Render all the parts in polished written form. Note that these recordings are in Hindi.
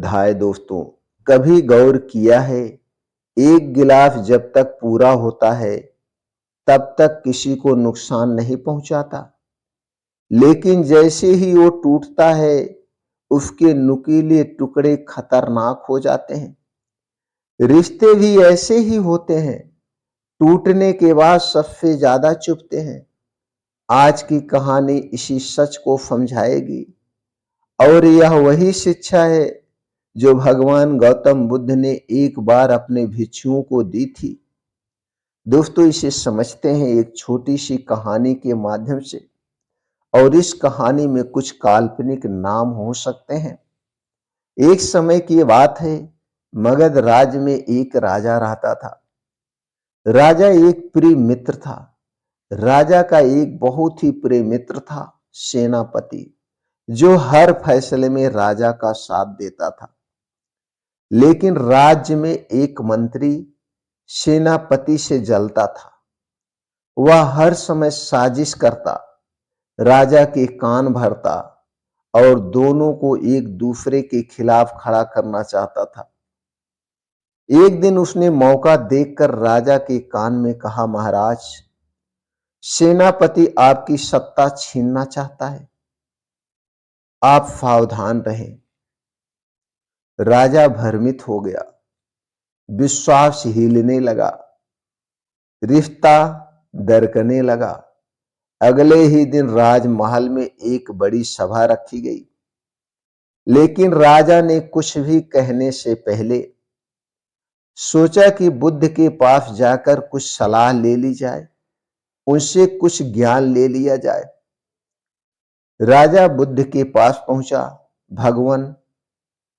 अध्याय दोस्तों, कभी गौर किया है, एक गिलास जब तक पूरा होता है तब तक किसी को नुकसान नहीं पहुंचाता, लेकिन जैसे ही वो टूटता है उसके नुकीले टुकड़े खतरनाक हो जाते हैं। रिश्ते भी ऐसे ही होते हैं, टूटने के बाद सबसे ज्यादा चुभते हैं। आज की कहानी इसी सच को समझाएगी और यह वही शिक्षा है जो भगवान गौतम बुद्ध ने एक बार अपने भिक्षुओं को दी थी। दोस्तों, इसे समझते हैं एक छोटी सी कहानी के माध्यम से। और इस कहानी में कुछ काल्पनिक नाम हो सकते हैं। एक समय की बात है, मगध राज्य में एक राजा रहता था। राजा एक प्रिय मित्र था। राजा का एक बहुत ही प्रिय मित्र था सेनापति, जो हर फैसले में राजा का साथ देता था। लेकिन राज्य में एक मंत्री सेनापति से जलता था। वह हर समय साजिश करता, राजा के कान भरता और दोनों को एक दूसरे के खिलाफ खड़ा करना चाहता था। एक दिन उसने मौका देखकर राजा के कान में कहा, महाराज, सेनापति आपकी सत्ता छीनना चाहता है, आप सावधान रहें। राजा भ्रमित हो गया, विश्वास हिलने लगा, रिश्ता दरकने लगा। अगले ही दिन राजमहल में एक बड़ी सभा रखी गई, लेकिन राजा ने कुछ भी कहने से पहले सोचा कि बुद्ध के पास जाकर कुछ सलाह ले ली जाए, उनसे कुछ ज्ञान ले लिया जाए। राजा बुद्ध के पास पहुंचा। भगवान,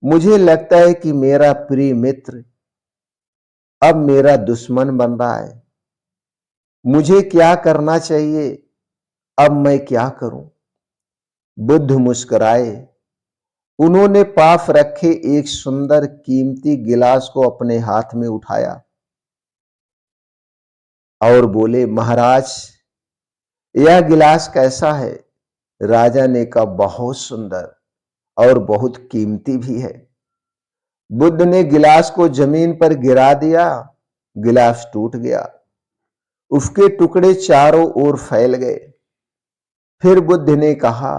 मुझे लगता है कि मेरा प्रिय मित्र अब मेरा दुश्मन बन रहा है। मुझे क्या करना चाहिए? अब मैं क्या करूं? बुद्ध मुस्कुराए। उन्होंने पास रखे एक सुंदर कीमती गिलास को अपने हाथ में उठाया और बोले, महाराज, यह गिलास कैसा है? राजा ने कहा, बहुत सुंदर और बहुत कीमती भी है। बुद्ध ने गिलास को जमीन पर गिरा दिया। गिलास टूट गया, उसके टुकड़े चारों ओर फैल गए। फिर बुद्ध ने कहा,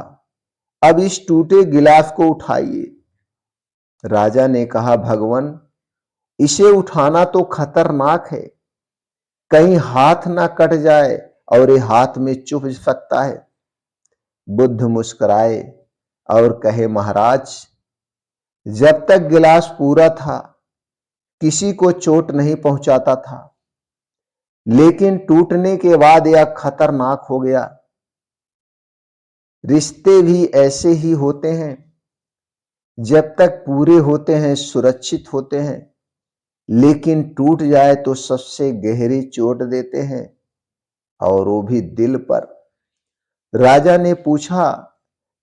अब इस टूटे गिलास को उठाइए। राजा ने कहा, भगवान, इसे उठाना तो खतरनाक है, कहीं हाथ ना कट जाए और ये हाथ में चुभ सकता है। बुद्ध मुस्कुराए और कहे, महाराज, जब तक गिलास पूरा था किसी को चोट नहीं पहुंचाता था, लेकिन टूटने के बाद यह खतरनाक हो गया। रिश्ते भी ऐसे ही होते हैं, जब तक पूरे होते हैं सुरक्षित होते हैं, लेकिन टूट जाए तो सबसे गहरी चोट देते हैं, और वो भी दिल पर। राजा ने पूछा,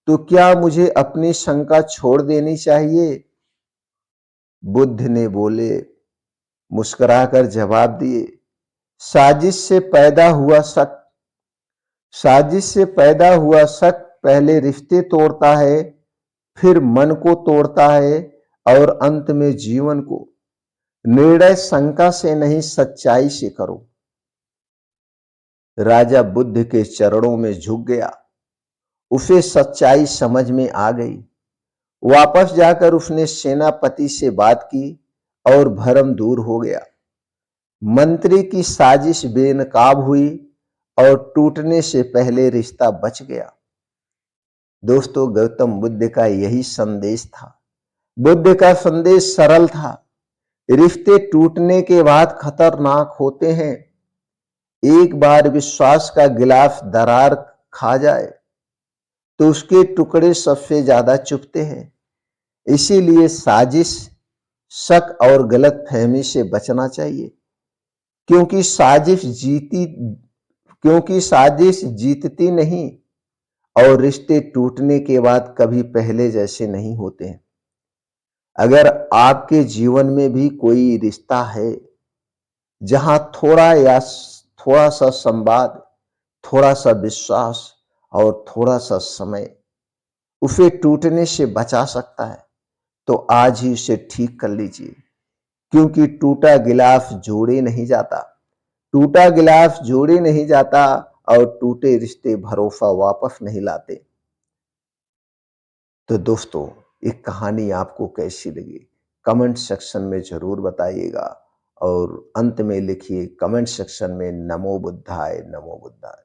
तो क्या मुझे अपनी शंका छोड़ देनी चाहिए? बुद्ध ने बोले, मुस्कुराकर जवाब दिए, साजिश से पैदा हुआ शक पहले रिश्ते तोड़ता है, फिर मन को तोड़ता है और अंत में जीवन को। निर्णय शंका से नहीं, सच्चाई से करो। राजा बुद्ध के चरणों में झुक गया। उसे सच्चाई समझ में आ गई। वापस जाकर उसने सेनापति से बात की और भरम दूर हो गया। मंत्री की साजिश बेनकाब हुई और टूटने से पहले रिश्ता बच गया। दोस्तों, गौतम बुद्ध का यही संदेश था। बुद्ध का संदेश सरल था, रिश्ते टूटने के बाद खतरनाक होते हैं। एक बार विश्वास का गिलाफ दरार खा जाए तो उसके टुकड़े सबसे ज्यादा चुभते हैं। इसीलिए साजिश, शक और गलत फहमी से बचना चाहिए, क्योंकि साजिश जीतती नहीं और रिश्ते टूटने के बाद कभी पहले जैसे नहीं होते हैं। अगर आपके जीवन में भी कोई रिश्ता है जहां थोड़ा सा संवाद, थोड़ा सा विश्वास और थोड़ा सा समय उसे टूटने से बचा सकता है, तो आज ही उसे ठीक कर लीजिए, क्योंकि टूटा गिलास जोड़े नहीं जाता। टूटा गिलास जोड़े नहीं जाता और टूटे रिश्ते भरोसा वापस नहीं लाते। तो दोस्तों, एक कहानी आपको कैसी लगी कमेंट सेक्शन में जरूर बताइएगा और अंत में लिखिए कमेंट सेक्शन में नमो बुद्धाय नमो बुद्धाय।